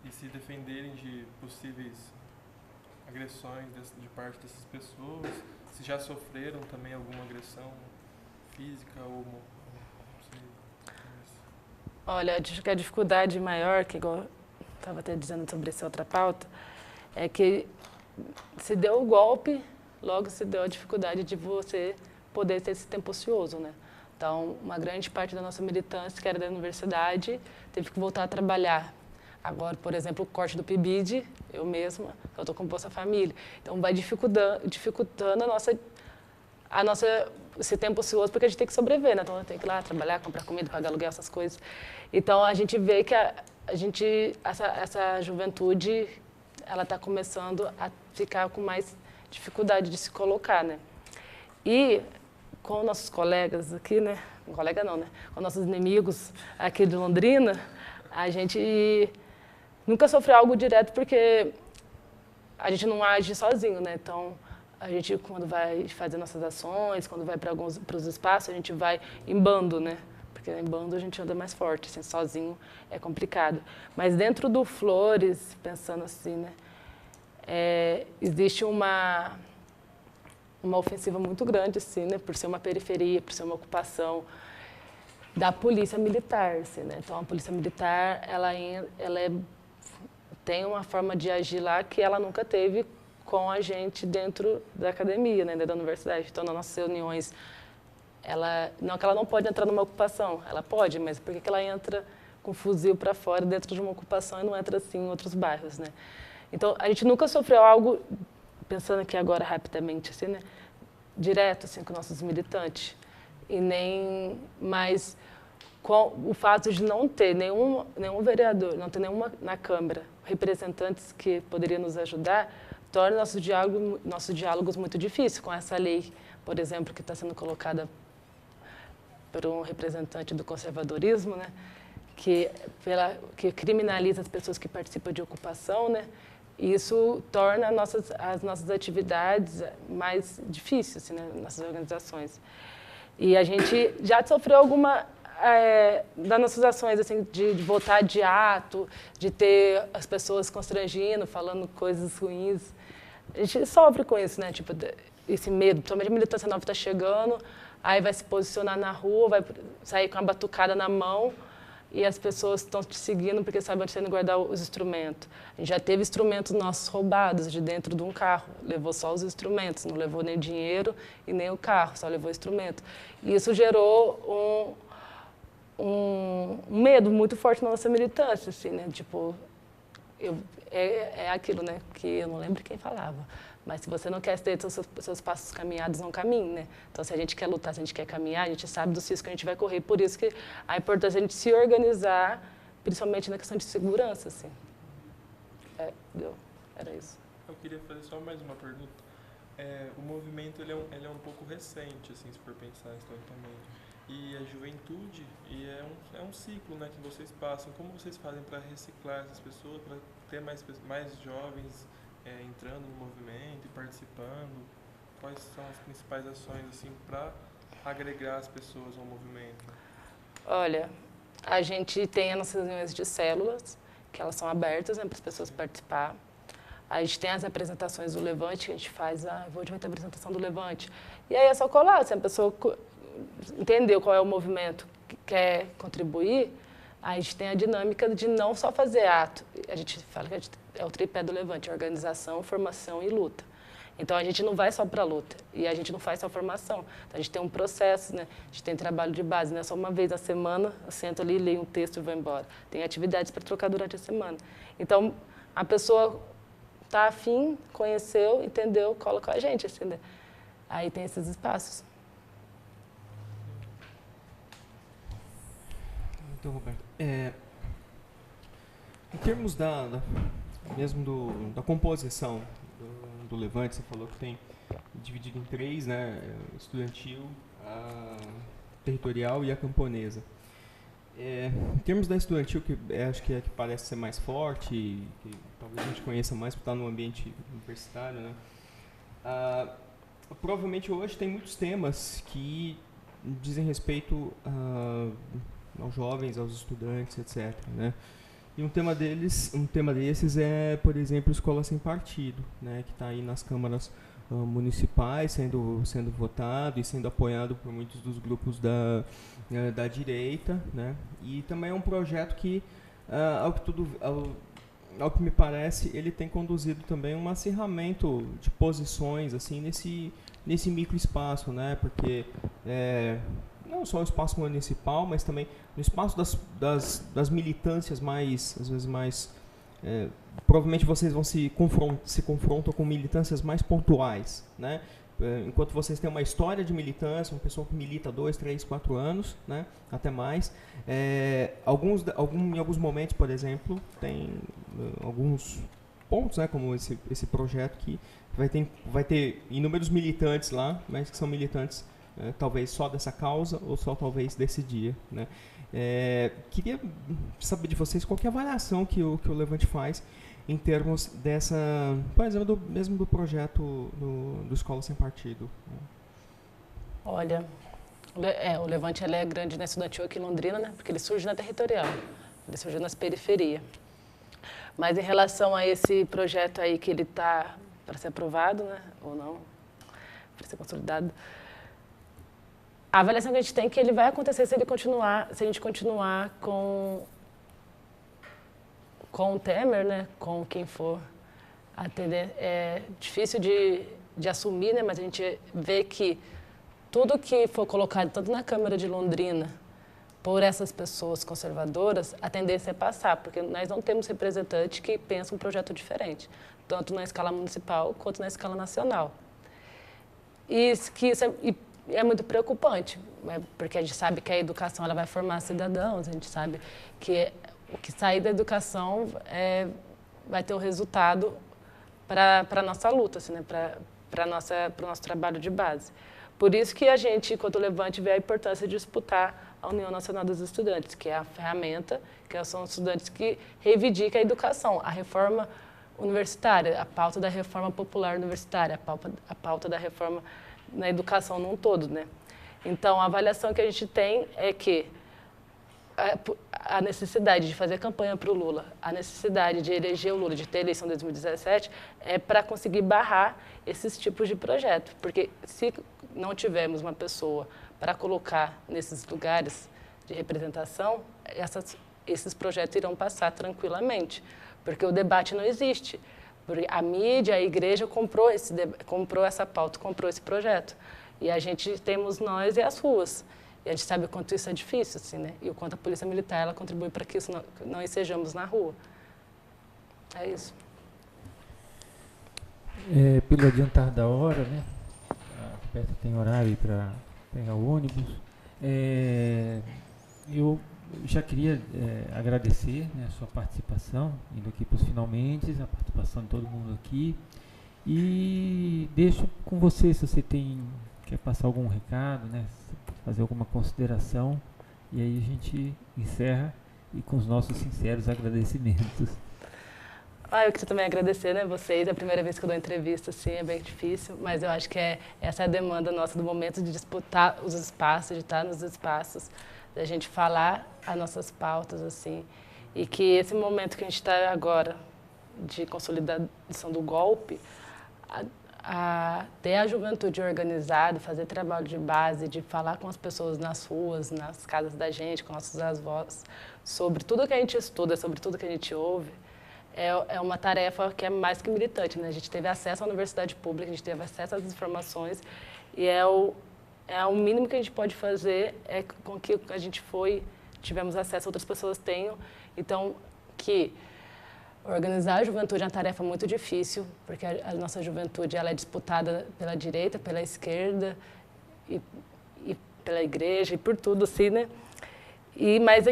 e se defenderem de possíveis agressões de parte dessas pessoas? Se já sofreram também alguma agressão física ou Olha, acho que a dificuldade maior, que igual estava até dizendo sobre essa outra pauta, é que se deu o golpe, logo se deu a dificuldade de você poder ter esse tempo ocioso, né? Então, uma grande parte da nossa militância, que era da universidade, teve que voltar a trabalhar. Agora, por exemplo, o corte do PIBID, eu mesma, eu estou com Bolsa Família. Então, vai dificultando a nossa esse tempo ocioso, porque a gente tem que sobreviver, né? Então, tem que ir lá trabalhar, comprar comida, pagar aluguel, essas coisas. Então, a gente vê que essa juventude, ela está começando a ficar com mais dificuldade de se colocar, né? E com nossos colegas aqui, né? Colega não, né? Com nossos inimigos aqui de Londrina, a gente nunca sofreu algo direto porque a gente não age sozinho, né? Então, a gente, quando vai fazer nossas ações, quando vai para os espaços, a gente vai em bando, né? Porque em bando a gente anda mais forte, assim, sozinho é complicado. Mas dentro do Flores, pensando assim, né? Existe uma ofensiva muito grande, assim, né? Por ser uma periferia, por ser uma ocupação da polícia militar, assim, né? Então, a polícia militar, ela tem uma forma de agir lá que ela nunca teve com a gente dentro da academia, né? Dentro da universidade. Então, nas nossas reuniões, não que ela não pode entrar numa ocupação, ela pode, mas por que ela entra com fuzil para fora dentro de uma ocupação e não entra assim em outros bairros, né? Então, a gente nunca sofreu algo, pensando aqui agora rapidamente, assim, né? Direto assim, com nossos militantes. E nem mais com o fato de não ter nenhum vereador, não ter nenhuma na Câmara, representantes que poderiam nos ajudar, torna nossos diálogos muito difíceis com essa lei, por exemplo, que está sendo colocada por um representante do conservadorismo, né? Que criminaliza as pessoas que participam de ocupação, né? E isso torna as nossas atividades mais difíceis, assim, né? Nossas organizações. E a gente já sofreu das nossas ações, assim, de votar de ato, de ter as pessoas constrangindo, falando coisas ruins. A gente sofre com isso, né? Tipo, esse medo, principalmente a militância nova está chegando, aí vai se posicionar na rua, vai sair com a batucada na mão e as pessoas estão te seguindo porque sabem onde você tem que guardar os instrumentos. A gente já teve instrumentos nossos roubados de dentro de um carro, levou só os instrumentos, não levou nem dinheiro e nem o carro, só levou o instrumento. E isso gerou um medo muito forte na nossa militância, assim, né? Tipo, é aquilo, né? Que eu não lembro quem falava. Mas se você não quer ter seus passos caminhados, não caminhe, né? Então, se a gente quer lutar, se a gente quer caminhar, a gente sabe dos riscos que a gente vai correr. Por isso que a importância é a gente se organizar, principalmente na questão de segurança, assim. Era isso. Eu queria fazer só mais uma pergunta. O movimento ele é um pouco recente, assim, se for pensar historicamente. E a juventude é um ciclo, né, que vocês passam. Como vocês fazem para reciclar essas pessoas, para ter mais jovens entrando no movimento e participando? Quais são as principais ações assim para agregar as pessoas ao movimento? Olha, a gente tem as nossas reuniões de células, que elas são abertas, né, para as pessoas participar. A gente tem as apresentações do Levante, que a gente faz, hoje vai ter a apresentação do Levante. E aí é só colar, se a pessoa entendeu qual é o movimento que quer contribuir, a gente tem a dinâmica de não só fazer ato. A gente fala que é o tripé do Levante, organização, formação e luta. Então, a gente não vai só para a luta e a gente não faz só formação. Então, a gente tem um processo, né? A gente tem trabalho de base, não é só uma vez na semana, eu sento ali, leio um texto e vou embora. Tem atividades para trocar durante a semana. Então, a pessoa está afim, conheceu, entendeu, cola com a gente. Assim, né? Aí tem esses espaços. Então, Roberto, em termos da composição do Levante, você falou que tem dividido em 3, né? Estudantil, a territorial e a camponesa. Em termos da estudantil, que acho que é a que parece ser mais forte, que talvez a gente conheça mais por estar no ambiente universitário, né? Provavelmente hoje tem muitos temas que dizem respeito aos jovens, aos estudantes, etc., né? E um tema desses é, por exemplo, Escola Sem Partido, né, que está aí nas câmaras municipais sendo votado e sendo apoiado por muitos dos grupos da direita, né? E também é um projeto que, ao que me parece, ele tem conduzido também um acirramento de posições assim nesse microespaço, né? Porque não só o espaço municipal, mas também no espaço das militâncias às vezes mais... provavelmente vocês vão se confrontam com militâncias mais pontuais, né? enquanto vocês têm uma história de militância, uma pessoa que milita 2, 3, 4 anos, né, até mais, em alguns momentos, por exemplo, tem alguns pontos, né, como esse projeto que vai ter inúmeros militantes lá, mas que são militantes talvez só dessa causa ou só talvez desse dia, né. Queria saber de vocês qual que é a avaliação que o Levante faz em termos dessa, por exemplo, mesmo do projeto do Escola Sem Partido. Olha, o Levante ele é grande na estudantil aqui em Londrina, né? Porque ele surge na territorial, ele surge nas periferias. Mas em relação a esse projeto aí que ele está para ser aprovado, né? Ou não, para ser consolidado, a avaliação que a gente tem é que ele vai acontecer se a gente continuar com o Temer, né, com quem for atender. É difícil de assumir, né, mas a gente vê que tudo que for colocado, tanto na Câmara de Londrina, por essas pessoas conservadoras, a tendência é passar, porque nós não temos representante que pensa um projeto diferente, tanto na escala municipal quanto na escala nacional. E isso é muito preocupante, né, porque a gente sabe que a educação ela vai formar cidadãos, a gente sabe que o que sair da educação vai ter o resultado para a nossa luta, assim, né? Para o nosso trabalho de base. Por isso que a gente, enquanto Levante, vê a importância de disputar a União Nacional dos Estudantes, que é a ferramenta, que são os estudantes que reivindicam a educação, a reforma universitária, a pauta da reforma popular universitária, a pauta da reforma na educação num todo, né? Então, a avaliação que a gente tem é que a necessidade de fazer campanha para o Lula, a necessidade de eleger o Lula, de ter eleição em 2017, é para conseguir barrar esses tipos de projetos. Porque se não tivermos uma pessoa para colocar nesses lugares de representação, esses projetos irão passar tranquilamente, porque o debate não existe. Porque a mídia, a igreja comprou essa pauta, comprou esse projeto. E a gente temos nós e as ruas. E a gente sabe o quanto isso é difícil, assim, né? E o quanto a Polícia Militar ela contribui para que isso não estejamos na rua. É isso. Pelo adiantar da hora, né? A Roberta tem horário para pegar o ônibus. Eu já queria agradecer, né, a sua participação, indo aqui para os finalmente, a participação de todo mundo aqui. E deixo com você, se você quer passar algum recado, né? Fazer alguma consideração, e aí a gente encerra e com os nossos sinceros agradecimentos. Eu queria também agradecer, né, vocês. É a primeira vez que eu dou entrevista, assim, é bem difícil, mas eu acho que essa é a demanda nossa do momento de disputar os espaços, de estar nos espaços, da gente falar as nossas pautas, assim, e que esse momento que a gente está agora de consolidação do golpe, ter a juventude organizada, fazer trabalho de base, de falar com as pessoas nas ruas, nas casas da gente, com nossos avós, sobre tudo que a gente estuda, sobre tudo que a gente ouve, é uma tarefa que é mais que militante, né? A gente teve acesso à universidade pública, a gente teve acesso às informações, e o mínimo que a gente pode fazer com que a gente tivemos acesso, outras pessoas tenham. Então, organizar a juventude é uma tarefa muito difícil, porque a nossa juventude ela é disputada pela direita, pela esquerda, e pela igreja, e por tudo, assim, né? Mas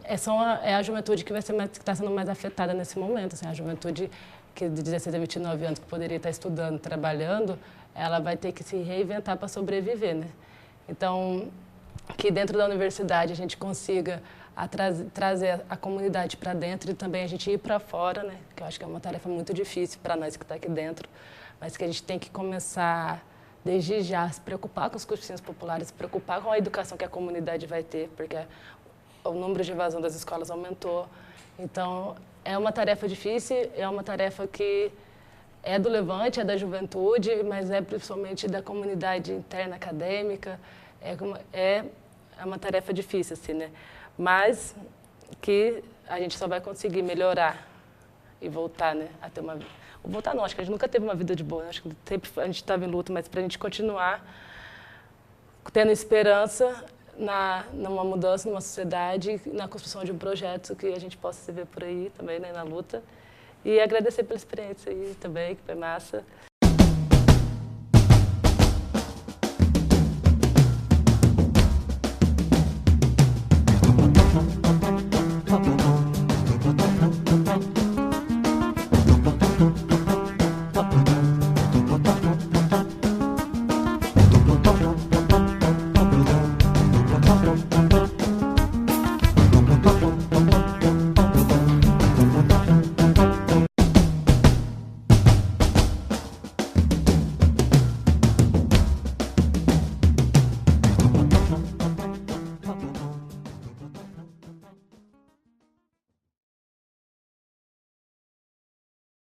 é a juventude que está sendo mais afetada nesse momento. Assim, a juventude que de 16 a 29 anos, que poderia estar estudando, trabalhando, ela vai ter que se reinventar para sobreviver, né? Então, que dentro da universidade a gente consiga trazer a comunidade para dentro e também a gente ir para fora, né? Que eu acho que é uma tarefa muito difícil para nós que está aqui dentro, mas que a gente tem que começar desde já a se preocupar com os cursinhos populares, se preocupar com a educação que a comunidade vai ter, porque o número de evasão das escolas aumentou. Então, é uma tarefa difícil, é uma tarefa que é do Levante, é da juventude, mas é principalmente da comunidade interna acadêmica. É uma tarefa difícil, assim, né? Mas que a gente só vai conseguir melhorar e voltar, né, a ter uma... Voltar não, acho que a gente nunca teve uma vida de boa, né? Acho que sempre a gente estava em luta, mas para a gente continuar tendo esperança numa mudança, numa sociedade, na construção de um projeto que a gente possa se ver por aí também, né, na luta. E agradecer pela experiência aí também, que foi massa.